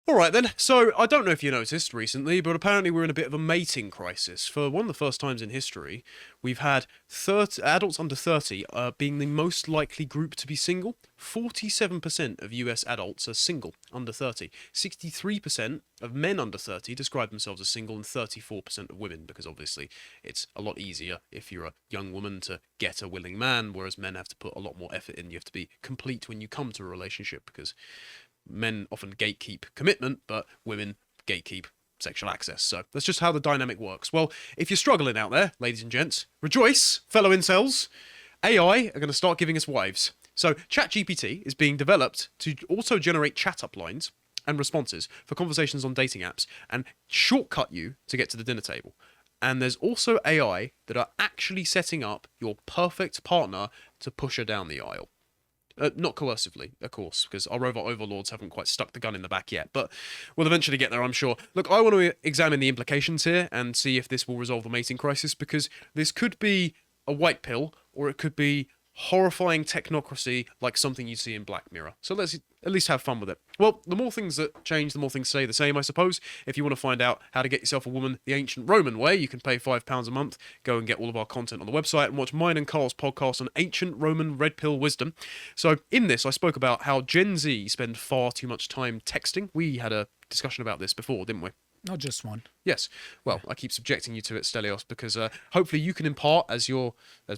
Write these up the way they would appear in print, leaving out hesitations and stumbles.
All right then. So I don't know if you noticed recently, but apparently we're in a bit of a mating crisis. For one of the first times in history, we've had 30, adults under 30 being the most likely group to be single. 47% of US adults are single under 30. 63% of men under 30 describe themselves as single, and 34% of women, because obviously it's a lot easier if you're a young woman to get a willing man, whereas men have to put a lot more effort in. You have to be complete when you come to a relationship, because men often gatekeep commitment, but women gatekeep sexual access. So that's just how the dynamic works. Well, if you're struggling out there, ladies and gents, rejoice, fellow incels. AI are going to start giving us wives. So ChatGPT is being developed to also generate chat-up lines and responses for conversations on dating apps and shortcut you to get to the dinner table. And there's also AI that are actually setting up your perfect partner to push her down the aisle. Not coercively, of course, because our robot overlords haven't quite stuck the gun in the back yet, but we'll eventually get there, I'm sure. Look, I want to examine the implications here and see if this will resolve the mating crisis, because this could be a white pill, or it could be horrifying technocracy like something you see in Black Mirror. So let's at least have fun with it. Well, the more things that change, the more things stay the same, I suppose. If you want to find out how to get yourself a woman the ancient Roman way, you can pay £5 a month, go and get all of our content on the website, and watch mine and Carl's podcast on ancient Roman red pill wisdom. So in this, I spoke about how Gen Z spend far too much time texting. We had a discussion about this before, didn't we? Not just one. Yes. Well, I keep subjecting you to it, Stelios, because hopefully you can impart, as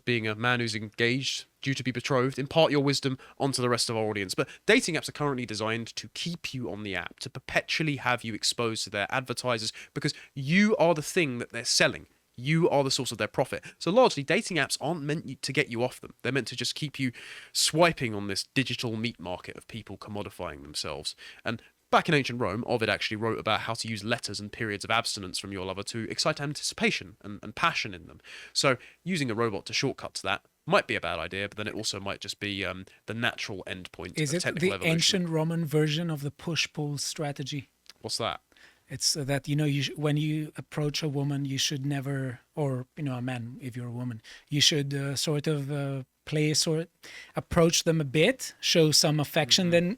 being a man who's engaged, due to be betrothed, impart your wisdom onto the rest of our audience. But dating apps are currently designed to keep you on the app, to perpetually have you exposed to their advertisers, because you are the thing that they're selling. You are the source of their profit. So largely, dating apps aren't meant to get you off them. They're meant to just keep you swiping on this digital meat market of people commodifying themselves. And back in ancient Rome, Ovid actually wrote about how to use letters and periods of abstinence from your lover to excite anticipation and passion in them. So using a robot to shortcut to that might be a bad idea, but then it also might just be the natural endpoint Is of it technical the evolution. ancient Roman version of the push-pull strategy? What's that? It's that, when you approach a woman, you should never, or, a man, if you're a woman, you should approach them a bit, show some affection, then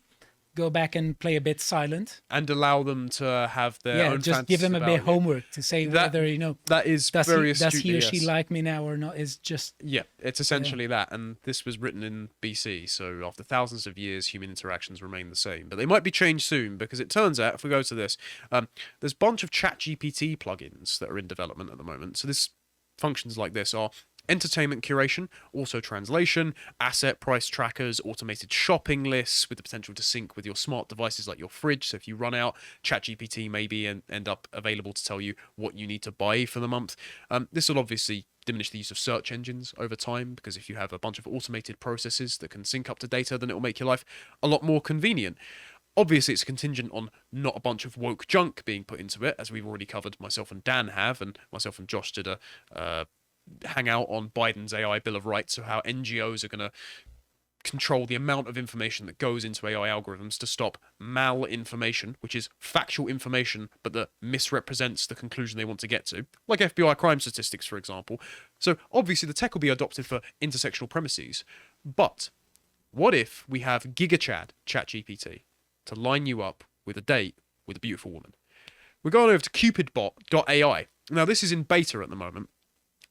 go back and play a bit silent. And allow them to have their own just give them a bit of homework to say whether, that is very astute, does he or she yes. like me now or not? Is just... Yeah, it's essentially that. And this was written in BC, so after thousands of years, human interactions remain the same. But they might be changed soon, because it turns out, if we go to this, there's a bunch of ChatGPT plugins that are in development at the moment. So this functions like this are entertainment curation, auto-translation, asset price trackers, automated shopping lists with the potential to sync with your smart devices like your fridge. So if you run out, ChatGPT maybe end up available to tell you what you need to buy for the month. This will obviously diminish the use of search engines over time, because if you have a bunch of automated processes that can sync up to data, then it will make your life a lot more convenient. Obviously, it's contingent on not a bunch of woke junk being put into it, as we've already covered, myself and Dan have, and myself and Josh did a hang out on Biden's AI Bill of Rights, so how NGOs are going to control the amount of information that goes into AI algorithms to stop malinformation, which is factual information but that misrepresents the conclusion they want to get to, like FBI crime statistics, for example. So obviously the tech will be adopted for intersectional premises, but what if we have ChatGPT to line you up with a date with a beautiful woman? We're going over to Cupidbot.ai. Now this is in beta at the moment.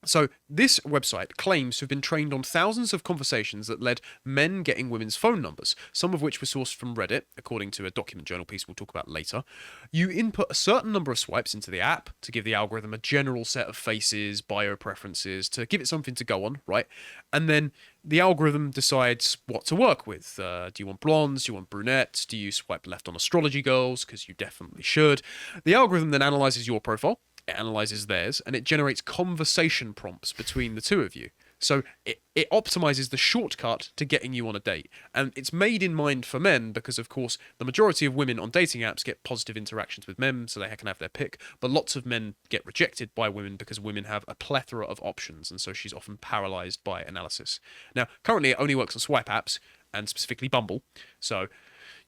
So this website claims to have been trained on thousands of conversations that led men getting women's phone numbers, some of which were sourced from Reddit, according to a document journal piece we'll talk about later. You input a certain number of swipes into the app to give the algorithm a general set of faces, bio preferences, to give it something to go on, right? And then the algorithm decides what to work with. Do you want blondes? Do you want brunettes? Do you swipe left on astrology girls? Because you definitely should. The algorithm then analyzes your profile, it analyzes theirs, and it generates conversation prompts between the two of you. So it optimizes the shortcut to getting you on a date. And it's made in mind for men because, of course, the majority of women on dating apps get positive interactions with men, so they can have their pick. But lots of men get rejected by women because women have a plethora of options, and so she's often paralyzed by analysis. Now, currently it only works on swipe apps, and specifically Bumble. So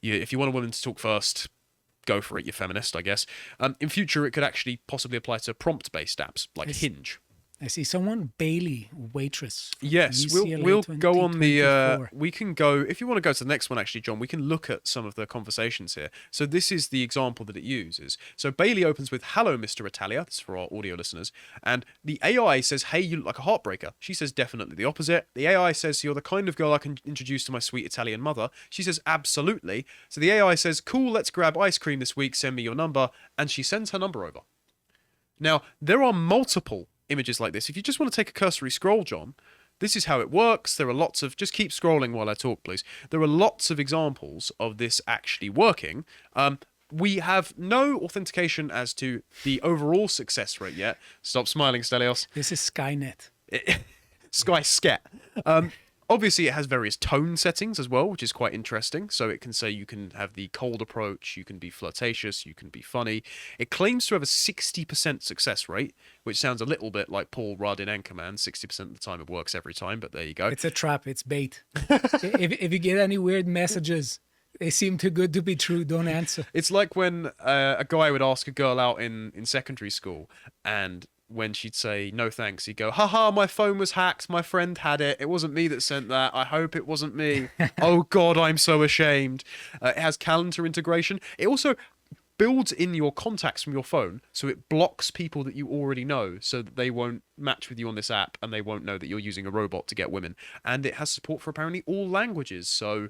if you want a woman to talk first, go for it, you're feminist, I guess. In future, it could actually possibly apply to prompt-based apps like Hinge. I see someone, Bailey, waitress. From Yes, UCLA we'll go on the. 2024. We can go if you want to go to the next one. Actually, John, we can look at some of the conversations here. So this is the example that it uses. So Bailey opens with "Hello, Mr. Italia." This is for our audio listeners, and the AI says, "Hey, you look like a heartbreaker." She says, "Definitely the opposite." The AI says, "You're the kind of girl I can introduce to my sweet Italian mother." She says, "Absolutely." So the AI says, "Cool, let's grab ice cream this week. Send me your number," and she sends her number over. Now, there are multiple images like this. If you just want to take a cursory scroll, John, this is how it works. There are lots of... Just keep scrolling while I talk, please. There are lots of examples of this actually working. We have no authentication as to the overall success rate yet. Stop smiling, Stelios. This is Skynet. Sky Scat. Obviously, it has various tone settings as well, which is quite interesting. So it can say you can have the cold approach, you can be flirtatious, you can be funny. It claims to have a 60% success rate, which sounds a little bit like Paul Rudd in Anchorman. 60% of the time it works every time, but there you go. It's a trap. It's bait. if you get any weird messages, they seem too good to be true. Don't answer. It's like when a guy would ask a girl out in secondary school, and when she'd say no thanks, he'd go, haha, my phone was hacked, my friend had it, it wasn't me that sent that, I hope it wasn't me. Oh god, I'm so ashamed. It has calendar integration. It also builds in your contacts from your phone, so it blocks people that you already know so that they won't match with you on this app and they won't know that you're using a robot to get women. And it has support for apparently all languages, so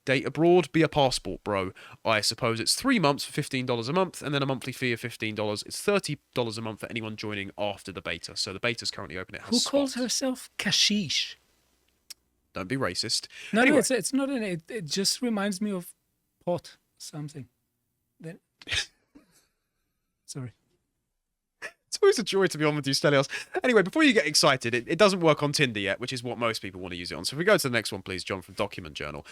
date abroad, be a passport, bro. I suppose it's 3 months for $15 a month, and then a monthly fee of $15. It's $30 a month for anyone joining after the beta. So the beta's currently open. It has Who calls spots. herself Kashish? Don't be racist. No, Anyway. no, it's not. It just reminds me of pot something. Then, sorry. It's always a joy to be on with you, Stelios. Anyway, before you get excited, it doesn't work on Tinder yet, which is what most people want to use it on. So if we go to the next one, please, John, from Document Journal.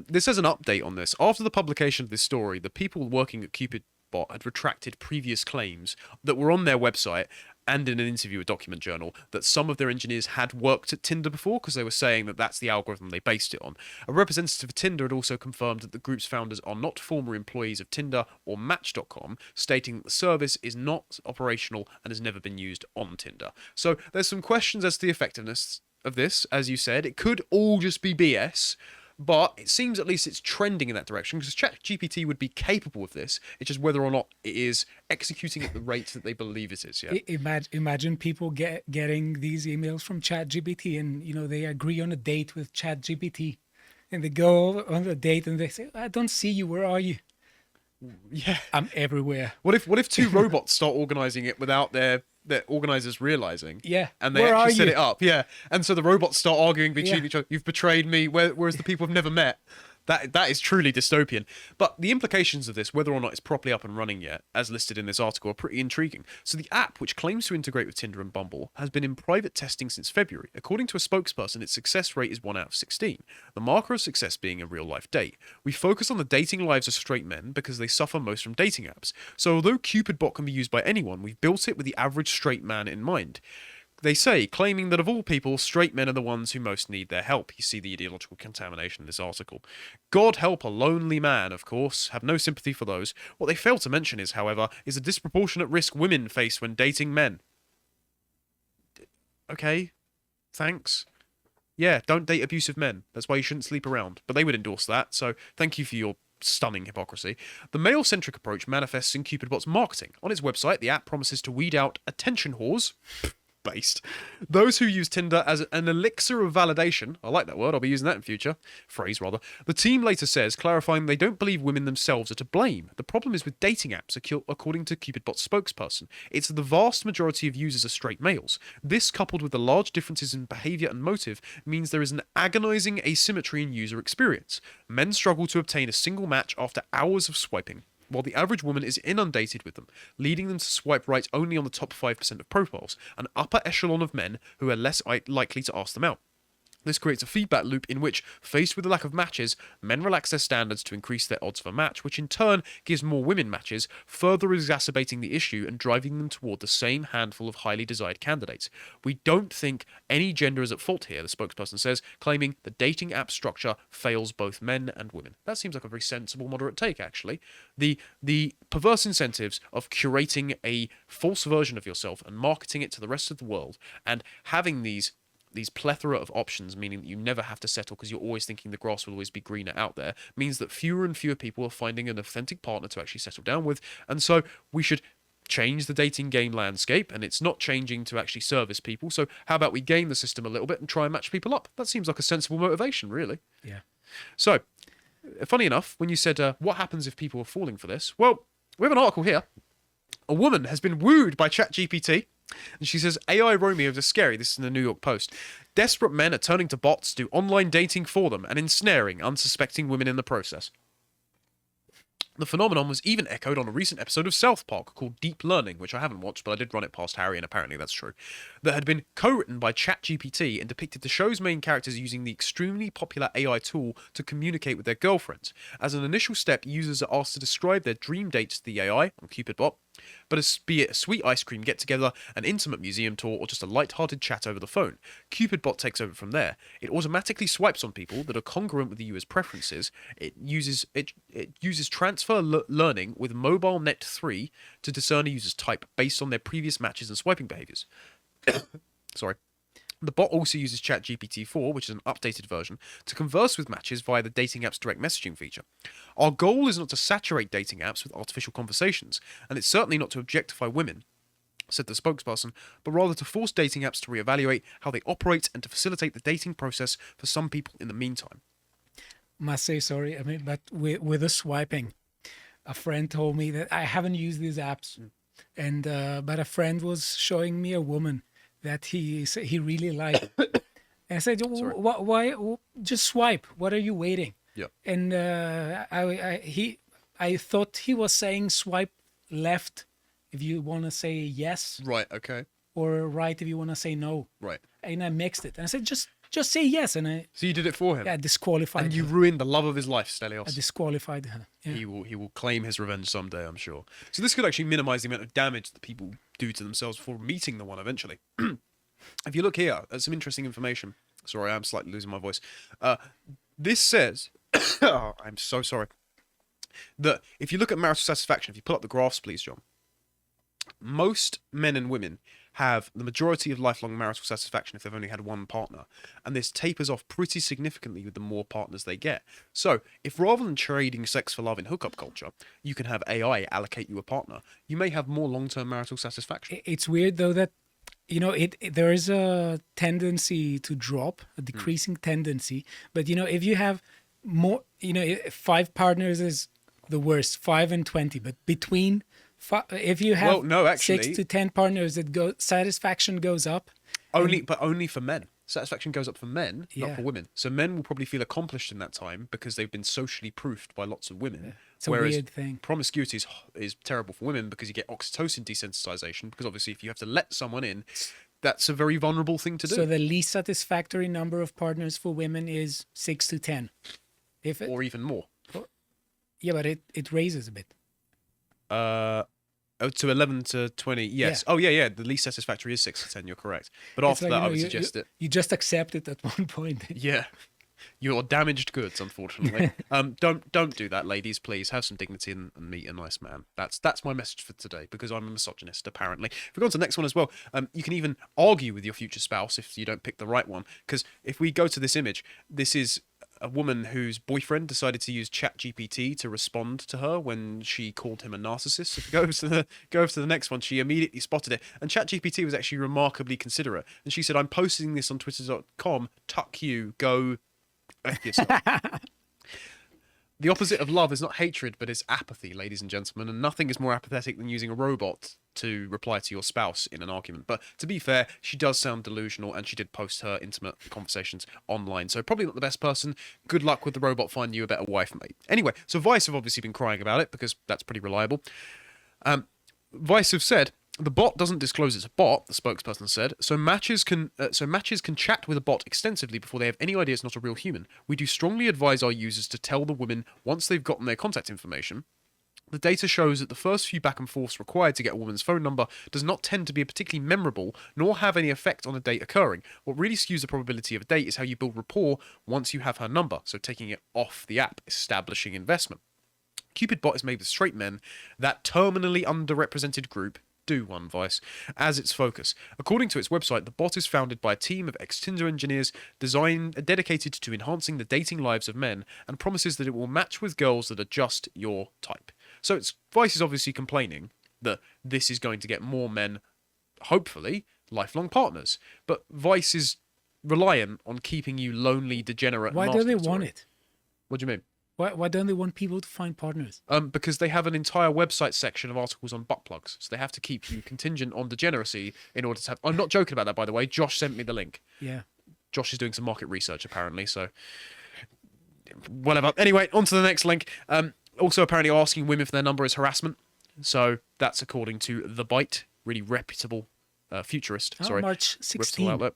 This has an update on this. After the publication of this story, the people working at Cupidbot had retracted previous claims that were on their website and in an interview with Document Journal that some of their engineers had worked at Tinder before because they were saying that that's the algorithm they based it on. A representative of Tinder had also confirmed that the group's founders are not former employees of Tinder or Match.com, stating that the service is not operational and has never been used on Tinder. So there's some questions as to the effectiveness of this. As you said, it could all just be BS, but it seems at least it's trending in that direction because ChatGPT would be capable of this. It's just whether or not it is executing at the rate that they believe it is. Yeah. Imagine people getting these emails from ChatGPT, and they agree on a date with ChatGPT, and they go on the date and they say, "I don't see you. Where are you?" Yeah. I'm everywhere. What if two robots start organizing it without their organizers realizing? Yeah. And they Where actually are set you? it up. Yeah. And so the robots start arguing between Yeah. each other. You've betrayed me, whereas the people have never met. That is truly dystopian. But the implications of this, whether or not it's properly up and running yet, as listed in this article, are pretty intriguing. So the app, which claims to integrate with Tinder and Bumble, has been in private testing since February. According to a spokesperson, its success rate is 1 out of 16. The marker of success being a real-life date. We focus on the dating lives of straight men because they suffer most from dating apps. So although Cupidbot can be used by anyone, we've built it with the average straight man in mind. They say, claiming that of all people, straight men are the ones who most need their help. You see the ideological contamination in this article. God help a lonely man, of course. Have no sympathy for those. What they fail to mention is, however, is the disproportionate risk women face when dating men. Okay, thanks. Yeah, don't date abusive men. That's why you shouldn't sleep around. But they would endorse that, so thank you for your stunning hypocrisy. The male-centric approach manifests in Cupidbot's marketing. On its website, the app promises to weed out attention whores... based. Those who use Tinder as an elixir of validation, I like that word, I'll be using that in future, phrase rather. The team later says, clarifying they don't believe women themselves are to blame. The problem is with dating apps, according to Cupidbot's spokesperson. It's the vast majority of users are straight males. This, coupled with the large differences in behaviour and motive, means there is an agonising asymmetry in user experience. Men struggle to obtain a single match after hours of swiping, while the average woman is inundated with them, leading them to swipe right only on the top 5% of profiles, an upper echelon of men who are less likely to ask them out. This creates a feedback loop in which, faced with the lack of matches, men relax their standards to increase their odds of a match, which in turn gives more women matches, further exacerbating the issue and driving them toward the same handful of highly desired candidates. We don't think any gender is at fault here, the spokesperson says, claiming the dating app structure fails both men and women. That seems like a very sensible, moderate take, actually. The perverse incentives of curating a false version of yourself and marketing it to the rest of the world and having these plethora of options, meaning that you never have to settle because you're always thinking the grass will always be greener out there, means that fewer and fewer people are finding an authentic partner to actually settle down with. And so we should change the dating game landscape, and it's not changing to actually service people. So how about we game the system a little bit and try and match people up? That seems like a sensible motivation, really. Yeah. So, funny enough, when you said, what happens if people are falling for this? Well, we have an article here. A woman has been wooed by ChatGPT. And she says, AI Romeos are scary. This is in the New York Post. Desperate men are turning to bots to do online dating for them and ensnaring unsuspecting women in the process. The phenomenon was even echoed on a recent episode of South Park called Deep Learning, which I haven't watched, but I did run it past Harry, and apparently that's true, that had been co-written by ChatGPT and depicted the show's main characters using the extremely popular AI tool to communicate with their girlfriends. As an initial step, users are asked to describe their dream dates to the AI on Cupidbot, but be it a sweet ice cream get-together, an intimate museum tour, or just a light-hearted chat over the phone. Cupidbot takes over from there. It automatically swipes on people that are congruent with the user's preferences. It uses transfer learning with MobileNet 3 to discern a user's type based on their previous matches and swiping behaviors. Sorry. The bot also uses ChatGPT-4, which is an updated version, to converse with matches via the dating app's direct messaging feature. Our goal is not to saturate dating apps with artificial conversations, and it's certainly not to objectify women, said the spokesperson, but rather to force dating apps to reevaluate how they operate and to facilitate the dating process for some people in the meantime. Must say sorry, but with the swiping, a friend told me that I haven't used these apps, and but a friend was showing me a woman that he really liked. And I said, why just swipe? What are you waiting? Yeah. And I thought he was saying swipe left if you want to say yes. Right, okay. Or right if you want to say no. Right. And I mixed it. And I said, just say yes. And So you did it for him? I disqualified And you her. ruined the love of his life, Stelios. I disqualified her. Yeah. He will claim his revenge someday, I'm sure. So this could actually minimize the amount of damage that people do to themselves before meeting the one eventually. If you look here at some interesting information. Sorry, I'm slightly losing my voice. This says, oh, I'm so sorry, that if you look at marital satisfaction, if you pull up the graphs, please, John, most men and women have the majority of lifelong marital satisfaction if they've only had one partner. And this tapers off pretty significantly with the more partners they get. So, if rather than trading sex for love in hookup culture, you can have AI allocate you a partner, you may have more long-term marital satisfaction. It's weird, though, that, there is a tendency to drop, a decreasing tendency. But, if you have more, 5 partners is the worst, 5 and 20. But between... If you have 6 to 10 partners, satisfaction goes up. Only for men. Satisfaction goes up for men, not for women. So men will probably feel accomplished in that time because they've been socially proofed by lots of women. It's a weird thing. Promiscuity is terrible for women because you get oxytocin desensitization. Because obviously, if you have to let someone in, that's a very vulnerable thing to do. So the least satisfactory number of partners for women is 6 to 10, or even more. Yeah, but it raises a bit. To 11 to 20, yes. Yeah. Oh, yeah. The least satisfactory is 6 to 10, you're correct. But after that, I would suggest it. You just accept it at one point. Yeah. You're damaged goods, unfortunately. Don't do that, ladies, please. Have some dignity and meet a nice man. That's my message for today, because I'm a misogynist, apparently. If we go on to the next one as well, you can even argue with your future spouse if you don't pick the right one. Because if we go to this image, this is a woman whose boyfriend decided to use ChatGPT to respond to her when she called him a narcissist. If we go over to the next one, she immediately spotted it. And ChatGPT was actually remarkably considerate. And she said, I'm posting this on twitter.com, tuck you, go F yourself. The opposite of love is not hatred, but is apathy, ladies and gentlemen. And nothing is more apathetic than using a robot to reply to your spouse in an argument. But to be fair, she does sound delusional, and she did post her intimate conversations online. So probably not the best person. Good luck with the robot finding you a better wife, mate. Anyway, so Vice have obviously been crying about it because that's pretty reliable. Vice have said, The bot doesn't disclose it's a bot, the spokesperson said, so matches can chat with a bot extensively before they have any idea it's not a real human. We do strongly advise our users to tell the women once they've gotten their contact information. The data shows that the first few back and forths required to get a woman's phone number does not tend to be particularly memorable nor have any effect on a date occurring. What really skews the probability of a date is how you build rapport once you have her number, so taking it off the app, establishing investment. Cupidbot is made with straight men, that terminally underrepresented group, do one Vice, as its focus. According to its website, the bot is founded by a team of ex-Tinder engineers dedicated to enhancing the dating lives of men and promises that it will match with girls that are just your type. So Vice is obviously complaining that this is going to get more men, hopefully, lifelong partners. But Vice is reliant on keeping you lonely, degenerate. Why do they want it? What do you mean? Why don't they want people to find partners? Because they have an entire website section of articles on butt plugs. So they have to keep you contingent on degeneracy in order to have... I'm not joking about that, by the way. Josh sent me the link. Yeah. Josh is doing some market research, apparently, so... Whatever. Anyway, on to the next link. Also, apparently asking women for their number is harassment. So that's according to The Bite, really reputable futurist. Oh, Sorry. March reputable 16. outlet.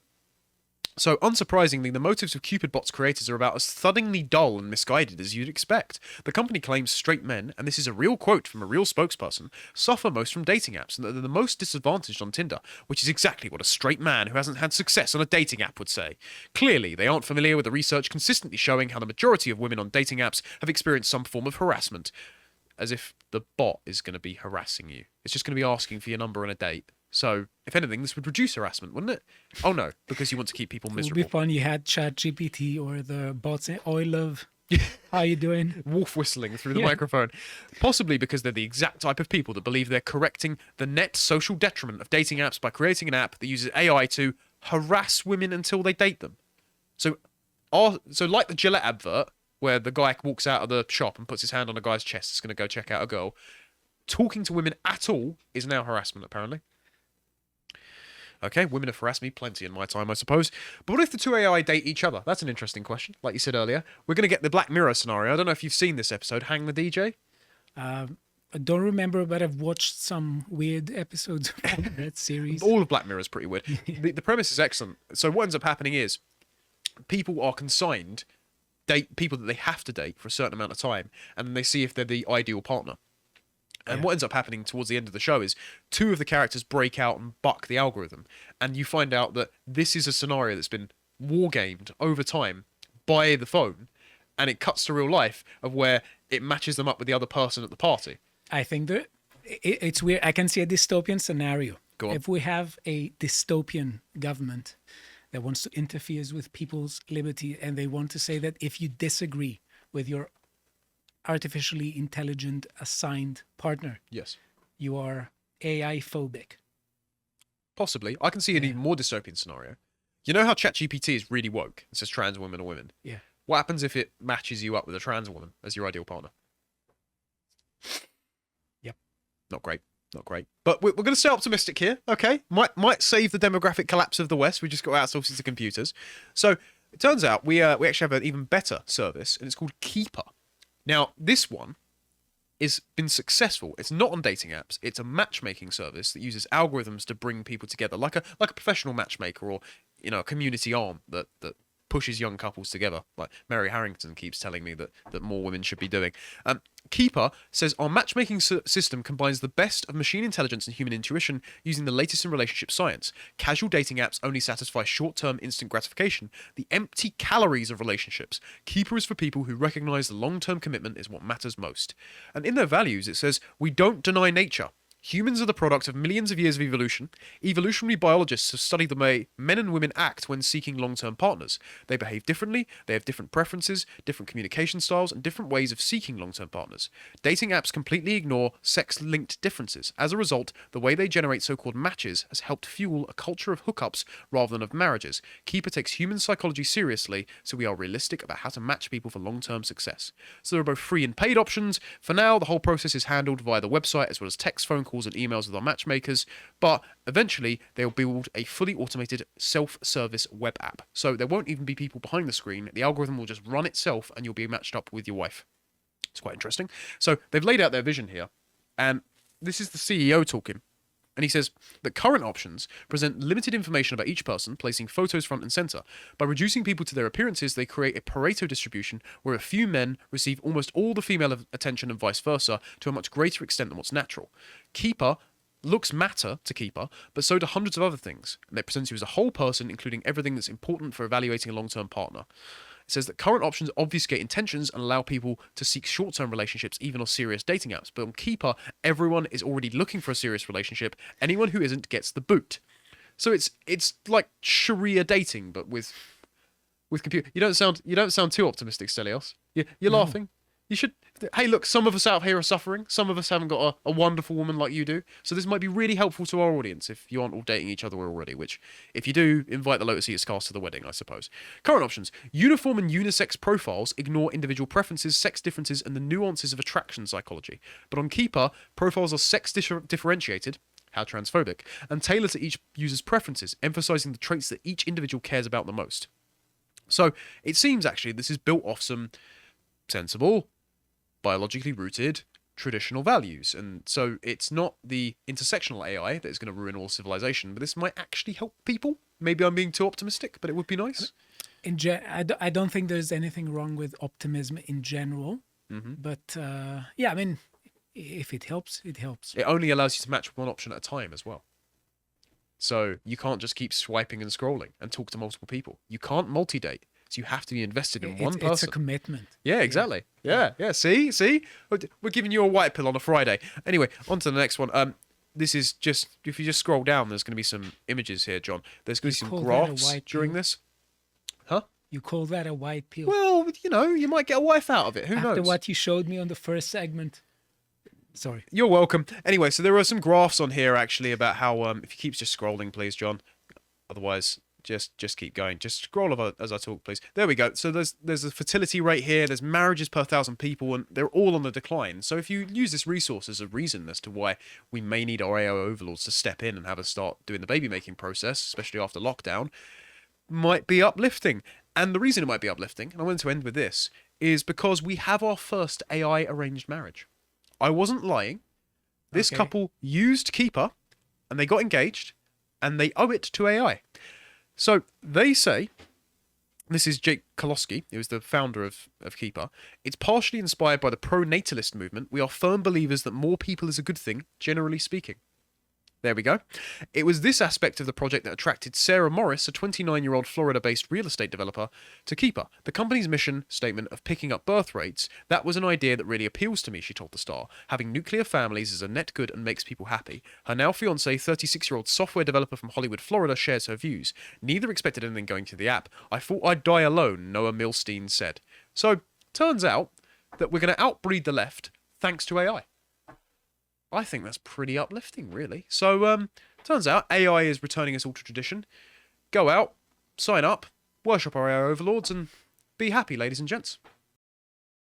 So, unsurprisingly, the motives of Cupidbot's creators are about as thuddingly dull and misguided as you'd expect. The company claims straight men, and this is a real quote from a real spokesperson, suffer most from dating apps and that they're the most disadvantaged on Tinder, which is exactly what a straight man who hasn't had success on a dating app would say. Clearly, they aren't familiar with the research consistently showing how the majority of women on dating apps have experienced some form of harassment. As if the bot is going to be harassing you. It's just going to be asking for your number on a date. So, if anything, this would reduce harassment, wouldn't it? Oh no, because you want to keep people It would miserable. be fun. You had ChatGPT or the bot saying, "Oh, I love. How you doing?" Wolf whistling through the microphone. Possibly because they're the exact type of people that believe they're correcting the net social detriment of dating apps by creating an app that uses AI to harass women until they date them. So like the Gillette advert, where the guy walks out of the shop and puts his hand on a guy's chest, is going to go check out a girl. Talking to women at all is now harassment, apparently. Okay, women have harassed me plenty in my time, I suppose. But what if the two AI date each other? That's an interesting question. Like you said earlier, we're going to get the Black Mirror scenario. I don't know if you've seen this episode, Hang the DJ. I don't remember, but I've watched some weird episodes of that series. All of Black Mirror is pretty weird. The premise is excellent. So what ends up happening is people are consigned, date people that they have to date for a certain amount of time, and then they see if they're the ideal partner. And what ends up happening towards the end of the show is two of the characters break out and buck the algorithm. And you find out that this is a scenario that's been wargamed over time by the phone. And it cuts to real life of where it matches them up with the other person at the party. I think that it's weird. I can see a dystopian scenario. Go on. If we have a dystopian government that wants to interfere with people's liberty and they want to say that if you disagree with your artificially intelligent assigned partner, Yes. you are AI phobic. Possibly. I can see an even more dystopian scenario. You know how ChatGPT is really woke? It says trans women are women. Yeah. What happens if it matches you up with a trans woman as your ideal partner? Yep. Not great. Not great. But we're going to stay optimistic here, okay? Might save the demographic collapse of the West. We just got outsourced to computers. So it turns out we actually have an even better service, and it's called Keeper. Now, this one has been successful. It's not on dating apps. It's a matchmaking service that uses algorithms to bring people together, like a professional matchmaker or a community arm that pushes young couples together, like Mary Harrington keeps telling me that more women should be doing. Keeper says our matchmaking system combines the best of machine intelligence and human intuition using the latest in relationship science. Casual dating apps only satisfy short-term instant gratification, the empty calories of relationships. Keeper is for people who recognize the long-term commitment is what matters most. And in their values, it says, we don't deny nature. Humans are the product of millions of years of evolution. Evolutionary biologists have studied the way men and women act when seeking long-term partners. They behave differently, they have different preferences, different communication styles, and different ways of seeking long-term partners. Dating apps completely ignore sex-linked differences. As a result, the way they generate so-called matches has helped fuel a culture of hookups rather than of marriages. Keeper takes human psychology seriously, so we are realistic about how to match people for long-term success. So there are both free and paid options. For now, the whole process is handled via the website as well as text, phone calls and emails with our matchmakers, but eventually they'll build a fully automated self-service web app. So there won't even be people behind the screen. The algorithm will just run itself and you'll be matched up with your wife. It's quite interesting. So they've laid out their vision here, and this is the CEO talking. And he says that current options present limited information about each person, placing photos front and center. By reducing people to their appearances, they create a Pareto distribution where a few men receive almost all the female attention and vice versa to a much greater extent than what's natural. Keeper looks matter to Keeper, but so do hundreds of other things, and it presents you as a whole person, including everything that's important for evaluating a long-term partner. It says that current options obfuscate intentions and allow people to seek short-term relationships, even on serious dating apps. But on Keeper, everyone is already looking for a serious relationship. Anyone who isn't gets the boot. So it's like Sharia dating, but with computer. You don't sound too optimistic, Stelios. You're laughing. You should. Hey, look, some of us out here are suffering. Some of us haven't got a wonderful woman like you do. So this might be really helpful to our audience if you aren't all dating each other already, which, if you do, invite the Lotus Eaters cast to the wedding, I suppose. Current options. Uniform and unisex profiles ignore individual preferences, sex differences, and the nuances of attraction psychology. But on Keeper, profiles are sex differentiated, how transphobic, and tailored to each user's preferences, emphasizing the traits that each individual cares about the most. So it seems, actually, this is built off some sensible, biologically rooted traditional values, and so it's not the intersectional AI that is going to ruin all civilization, but this might actually help people. Maybe I'm being too optimistic, but it would be nice. I don't think there's anything wrong with optimism in general, but yeah, I mean, if it helps, it helps. It only allows you to match one option at a time as well. So you can't just keep swiping and scrolling and talk to multiple people. You can't multi-date. So you have to be invested in one person. It's a commitment. Yeah, exactly. Yeah. See? We're giving you a white pill on a Friday. Anyway, on to the next one. This is just, if you just scroll down, there's going to be some images here, John. There's going to be some graphs during this. Huh? You call that a white pill? Well, you might get a wife out of it. Who knows? After what you showed me on the first segment. Sorry. You're welcome. Anyway, so there are some graphs on here, just how, if you keep just scrolling, please, John. Otherwise... Just keep going. Just scroll as I talk, please. There we go. So there's a fertility rate here. There's marriages per 1,000 people, and they're all on the decline. So if you use this resource as a reason as to why we may need our AI overlords to step in and have us start doing the baby making process, especially after lockdown, might be uplifting. And the reason it might be uplifting, and I wanted to end with this, is because we have our first AI arranged marriage. I wasn't lying. This couple used Keeper, and they got engaged, and they owe it to AI. So they say, this is Jake Kolosky, who is the founder of Keeper, it's partially inspired by the pro-natalist movement. We are firm believers that more people is a good thing, generally speaking. There we go. It was this aspect of the project that attracted Sarah Morris, a 29-year-old Florida-based real estate developer, to Keeper. The company's mission statement of picking up birth rates, that was an idea that really appeals to me, she told the Star. Having nuclear families is a net good and makes people happy. Her now fiancé, 36-year-old software developer from Hollywood, Florida, shares her views. Neither expected anything going to the app. I thought I'd die alone, Noah Milstein said. So, turns out that we're going to outbreed the left thanks to AI. I think that's pretty uplifting, really. So, turns out AI is returning us all to tradition. Go out, sign up, worship our AI overlords, and be happy, ladies and gents.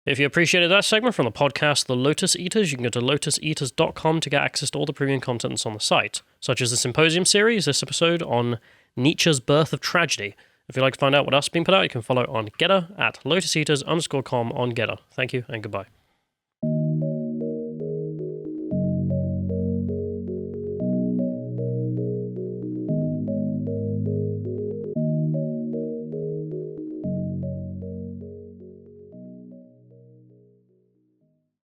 If you appreciated that segment from the podcast The Lotus Eaters, you can go to lotuseaters.com to get access to all the premium contents on the site, such as the Symposium series, this episode on Nietzsche's Birth of Tragedy. If you'd like to find out what else has been put out, you can follow on Getter at lotuseaters_com on Getter. Thank you and goodbye.